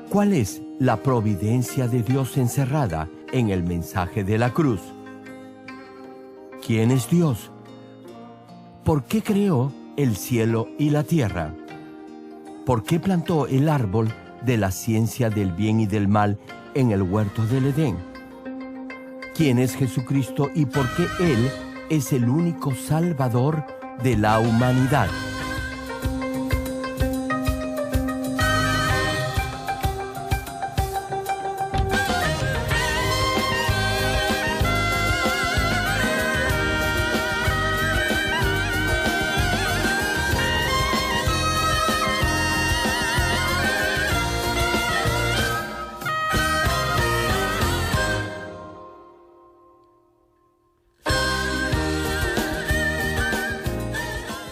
¿Cuál es la providencia de Dios encerrada en el mensaje de la cruz? ¿Quién es Dios? ¿Por qué creó el cielo y la tierra? ¿Por qué plantó el árbol de la ciencia del bien y del mal en el huerto del Edén? ¿Quién es Jesucristo y por qué Él es el único Salvador de la humanidad?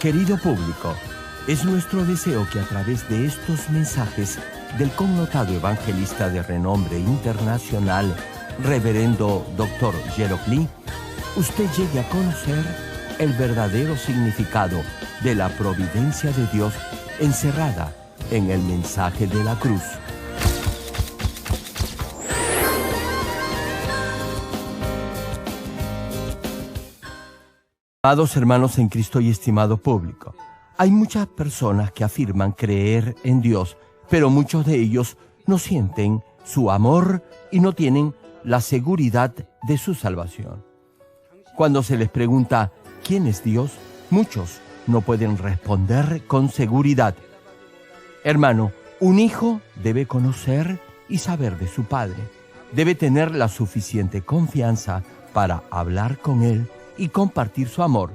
Querido público, es nuestro deseo que a través de estos mensajes del connotado evangelista de renombre internacional, Reverendo Dr. Gerald Lee, usted llegue a conocer el verdadero significado de la providencia de Dios encerrada en el mensaje de la cruz. Amados hermanos en Cristo y estimado público, hay muchas personas que afirman creer en Dios, pero muchos de ellos no sienten su amor y no tienen la seguridad de su salvación. Cuando se les pregunta ¿quién es Dios?, muchos no pueden responder con seguridad. Hermano, un hijo debe conocer y saber de su padre. Debe tener la suficiente confianza para hablar con él y compartir su amor.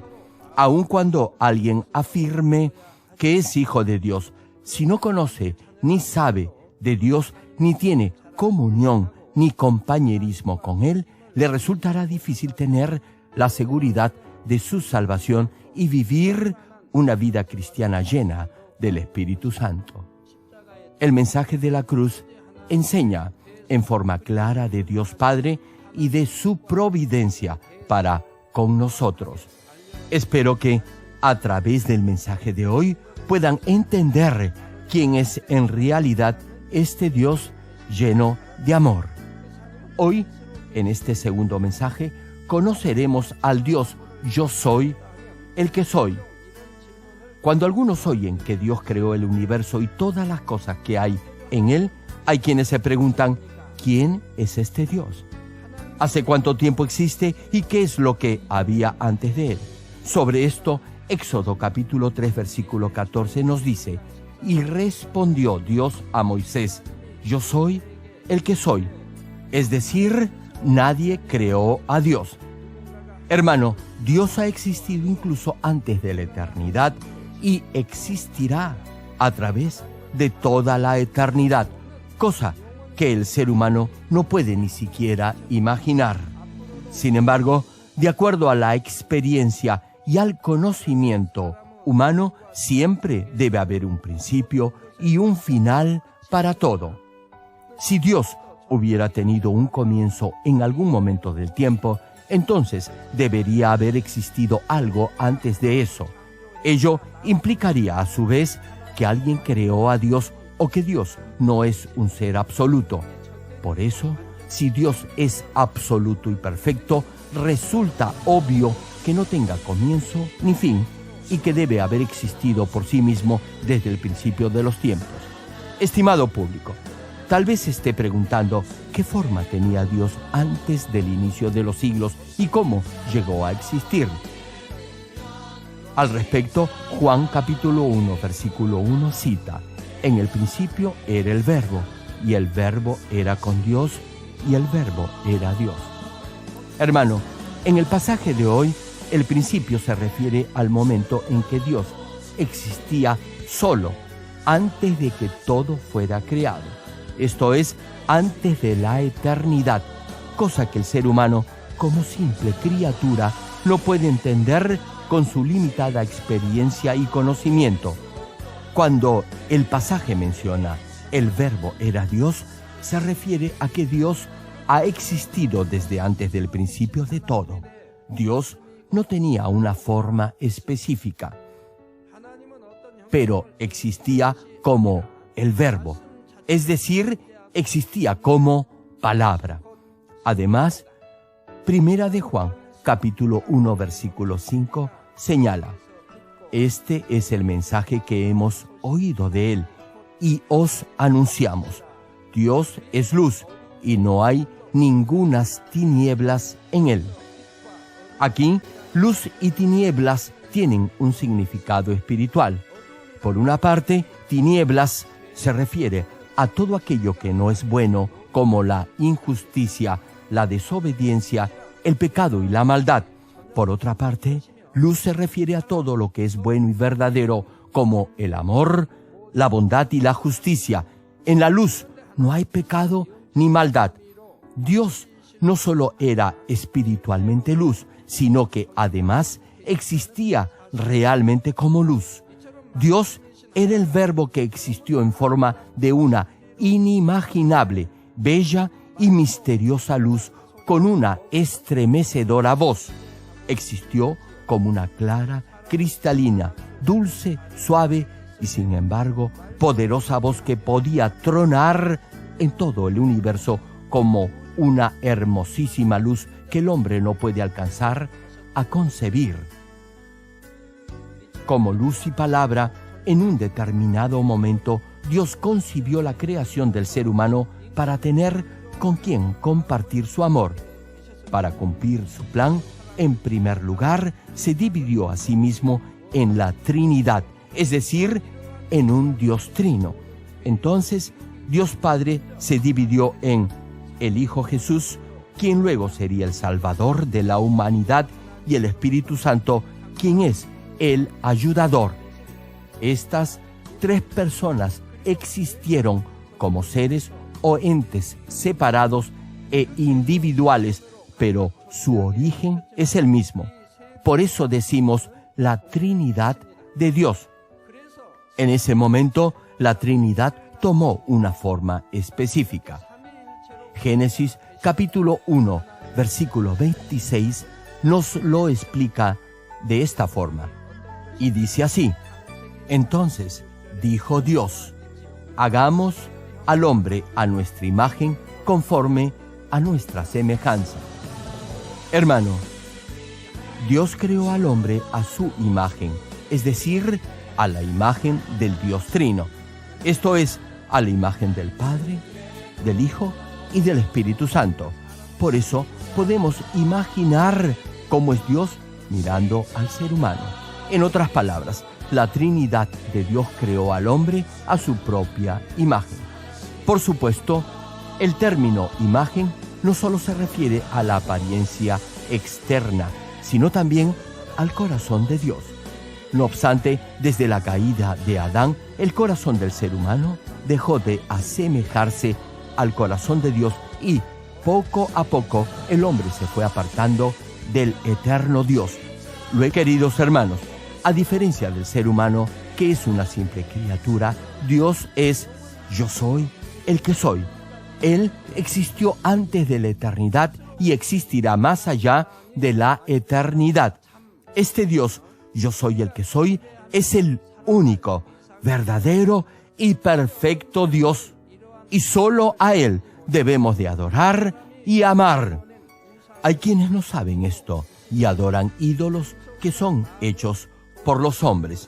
Aun cuando alguien afirme que es hijo de Dios, si no conoce ni sabe de Dios, ni tiene comunión ni compañerismo con Él, le resultará difícil tener la seguridad de su salvación y vivir una vida cristiana llena del Espíritu Santo. El mensaje de la cruz enseña en forma clara de Dios Padre y de su providencia para con nosotros. Espero que a través del mensaje de hoy puedan entender quién es en realidad este Dios lleno de amor. Hoy, en este segundo mensaje, conoceremos al Dios Yo Soy, el que soy. Cuando algunos oyen que Dios creó el universo y todas las cosas que hay en él, hay quienes se preguntan, ¿quién es este Dios? ¿Hace cuánto tiempo existe y qué es lo que había antes de él? Sobre esto, Éxodo capítulo 3, versículo 14 nos dice, y respondió Dios a Moisés, yo soy el que soy. Es decir, nadie creó a Dios. Hermano, Dios ha existido incluso antes de la eternidad y existirá a través de toda la eternidad, cosa que el ser humano no puede ni siquiera imaginar. Sin embargo, de acuerdo a la experiencia y al conocimiento humano, siempre debe haber un principio y un final para todo. Si Dios hubiera tenido un comienzo en algún momento del tiempo, entonces debería haber existido algo antes de eso. Ello implicaría a su vez que alguien creó a Dios o que Dios no es un ser absoluto. Por eso, si Dios es absoluto y perfecto, resulta obvio que no tenga comienzo ni fin y que debe haber existido por sí mismo desde el principio de los tiempos. Estimado público, tal vez se esté preguntando qué forma tenía Dios antes del inicio de los siglos y cómo llegó a existir. Al respecto, Juan capítulo 1, versículo 1 cita, en el principio era el Verbo, y el Verbo era con Dios, y el Verbo era Dios. Hermano, en el pasaje de hoy, el principio se refiere al momento en que Dios existía solo, antes de que todo fuera creado. Esto es, antes de la eternidad, cosa que el ser humano, como simple criatura, no puede entender con su limitada experiencia y conocimiento. Cuando el pasaje menciona el Verbo era Dios, se refiere a que Dios ha existido desde antes del principio de todo. Dios no tenía una forma específica, pero existía como el Verbo, es decir, existía como palabra. Además, Primera de Juan, capítulo 1, versículo 5, señala: este es el mensaje que hemos oído de él y os anunciamos. Dios es luz y no hay ningunas tinieblas en él. Aquí, luz y tinieblas tienen un significado espiritual. Por una parte, tinieblas se refiere a todo aquello que no es bueno, como la injusticia, la desobediencia, el pecado y la maldad. Por otra parte, luz se refiere a todo lo que es bueno y verdadero, como el amor, la bondad y la justicia. En la luz no hay pecado ni maldad. Dios no solo era espiritualmente luz, sino que además existía realmente como luz. Dios era el Verbo que existió en forma de una inimaginable, bella y misteriosa luz con una estremecedora voz. Existió como una clara, cristalina, dulce, suave y sin embargo poderosa voz que podía tronar en todo el universo como una hermosísima luz que el hombre no puede alcanzar a concebir. Como luz y palabra, en un determinado momento, Dios concibió la creación del ser humano para tener con quien compartir su amor. Para cumplir su plan, en primer lugar, se dividió a sí mismo en la Trinidad, es decir, en un Dios trino. Entonces, Dios Padre se dividió en el Hijo Jesús, quien luego sería el Salvador de la humanidad, y el Espíritu Santo, quien es el ayudador. Estas tres personas existieron como seres o entes separados e individuales, pero su origen es el mismo. Por eso decimos la Trinidad de Dios. En ese momento, la Trinidad tomó una forma específica. Génesis capítulo 1, versículo 26, nos lo explica de esta forma. Y dice así: entonces dijo Dios, hagamos al hombre a nuestra imagen, conforme a nuestra semejanza. Hermano, Dios creó al hombre a su imagen, es decir, a la imagen del Dios Trino. Esto es, a la imagen del Padre, del Hijo y del Espíritu Santo. Por eso podemos imaginar cómo es Dios mirando al ser humano. En otras palabras, la Trinidad de Dios creó al hombre a su propia imagen. Por supuesto, el término imagen no solo se refiere a la apariencia externa, sino también al corazón de Dios. No obstante, desde la caída de Adán, el corazón del ser humano dejó de asemejarse al corazón de Dios y, poco a poco, el hombre se fue apartando del eterno Dios. Queridos hermanos, a diferencia del ser humano, que es una simple criatura, Dios es yo soy el que soy. Él existió antes de la eternidad y existirá más allá de la eternidad. Este Dios, yo soy el que soy, es el único, verdadero y perfecto Dios. Y solo a Él debemos de adorar y amar. Hay quienes no saben esto y adoran ídolos que son hechos por los hombres.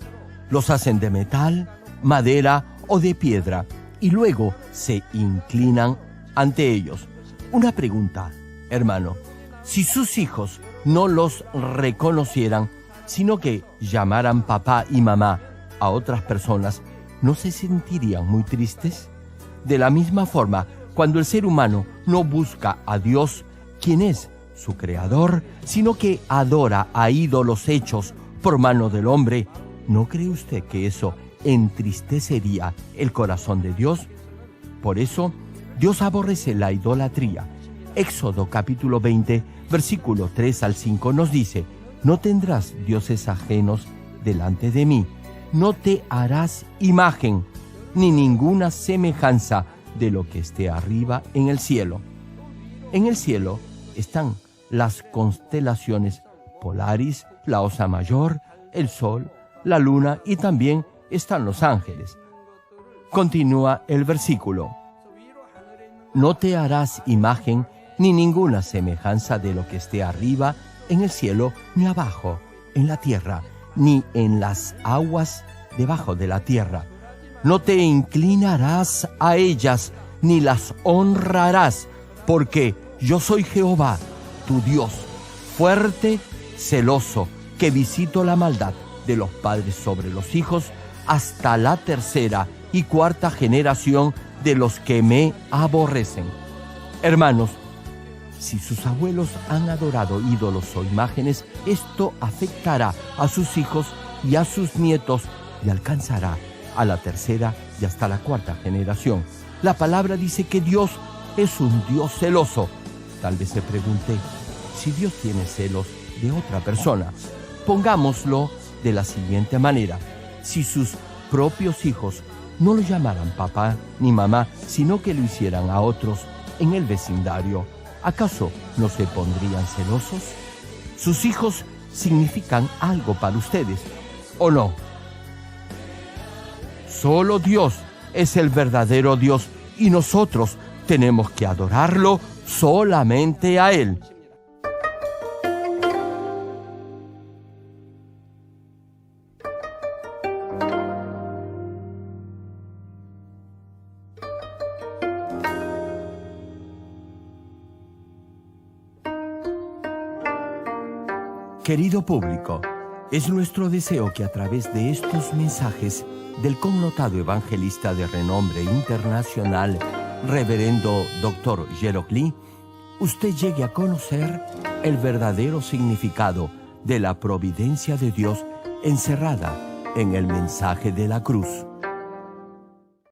Los hacen de metal, madera o de piedra y luego se inclinan ante ellos. Una pregunta, hermano: si sus hijos no los reconocieran, sino que llamaran papá y mamá a otras personas, ¿no se sentirían muy tristes? De la misma forma, cuando el ser humano no busca a Dios, quien es su creador, sino que adora a ídolos hechos por mano del hombre, ¿no cree usted que eso entristecería el corazón de Dios? Por eso, Dios aborrece la idolatría. Éxodo capítulo 20, versículo 3 al 5 nos dice: no tendrás dioses ajenos delante de mí, no te harás imagen, ni ninguna semejanza de lo que esté arriba en el cielo. En el cielo están las constelaciones Polaris, la Osa Mayor, el Sol, la Luna y también están los ángeles. Continúa el versículo: No te harás imagen ni ninguna semejanza de lo que esté arriba en el cielo, ni abajo en la tierra, ni en las aguas debajo de la tierra. No te inclinarás a ellas, ni las honrarás, porque yo soy Jehová, tu Dios, fuerte, celoso, que visito la maldad de los padres sobre los hijos hasta la tercera y cuarta generación de los que me aborrecen. Hermanos, si sus abuelos han adorado ídolos o imágenes, esto afectará a sus hijos y a sus nietos y alcanzará a la tercera y hasta la cuarta generación. La palabra dice que Dios es un Dios celoso. Tal vez se pregunte si Dios tiene celos de otra persona. Pongámoslo de la siguiente manera: si sus propios hijos no lo llamaran papá ni mamá, sino que lo hicieran a otros en el vecindario, ¿acaso no se pondrían celosos? Sus hijos significan algo para ustedes, ¿o no? Solo Dios es el verdadero Dios y nosotros tenemos que adorarlo solamente a Él. Querido público, es nuestro deseo que a través de estos mensajes del connotado evangelista de renombre internacional, Reverendo Dr. Gerald Lee, usted llegue a conocer el verdadero significado de la providencia de Dios encerrada en el mensaje de la cruz.